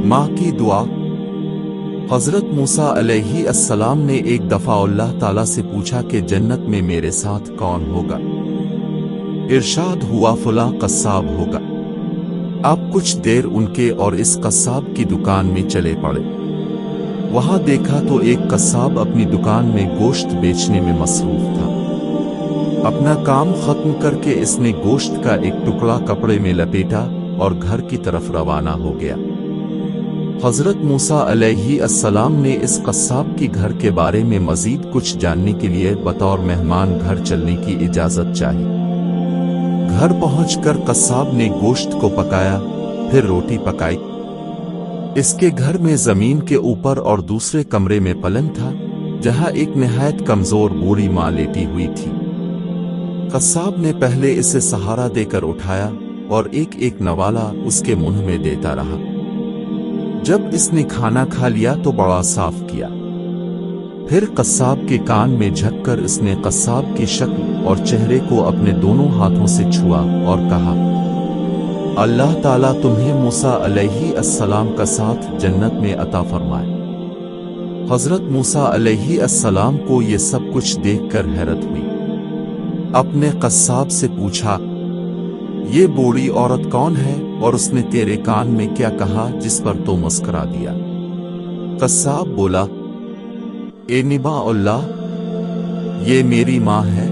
माँ की दुआ। हजरत मूसा अलैहि अस्सलाम ने एक दफा अल्लाह ताला से पूछा कि जन्नत में मेरे साथ कौन होगा। इरशाद हुआ फलां कस्साब होगा। अब कुछ देर उनके और इस कस्साब की दुकान में चले पड़े। वहां देखा तो एक कस्साब अपनी दुकान में गोश्त बेचने में मसरूफ था। अपना काम खत्म करके इसने गोश्त का एक टुकड़ा कपड़े में लपेटा और घर की तरफ रवाना हो गया। हजरत मूसा अलैहि अस्सलाम ने इस कस्साब की घर के बारे में मजीद कुछ जानने के लिए बतौर मेहमान घर चलने की इजाजत चाही। घर पहुंचकर कस्साब ने गोश्त को पकाया, फिर रोटी पकाई। इसके घर में जमीन के ऊपर और दूसरे कमरे में पलंग था, जहां एक निहायत कमजोर बूढ़ी मां लेटी हुई थी। कस्साब ने पहले इसे सहारा देकर उठाया और एक एक नवाला उसके मुंह में देता रहा। जब इसने खाना खा लिया तो बड़ा साफ किया। फिर कस्साब के कान में झुककर इसने कस्साब की शक्ल और चेहरे को अपने दोनों हाथों से छुआ और कहा, अल्लाह ताला तुम्हें मूसा अलैहि अस्सलाम का साथ जन्नत में अता फरमाए। हजरत मूसा अलैहि अस्सलाम को ये सब कुछ देखकर हैरत हुई। अपने कस्साब से पूछा, ये बूढ़ी औरत कौन है और उसने तेरे कान में क्या कहा जिस पर तो मुस्कुरा दिया? कस्साब बोला, ए निबा अल्लाह, ये मेरी माँ है।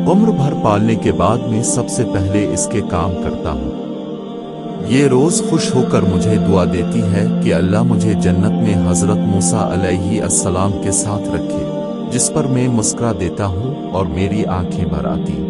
उम्र भर पालने के बाद में सबसे पहले इसके काम करता हूँ। ये रोज खुश होकर मुझे दुआ देती है कि अल्लाह मुझे जन्नत में हजरत मूसा अलैहि अस्सलाम के साथ रखे, जिस पर मैं मुस्कुरा देता हूँ और मेरी आंखें भर आती।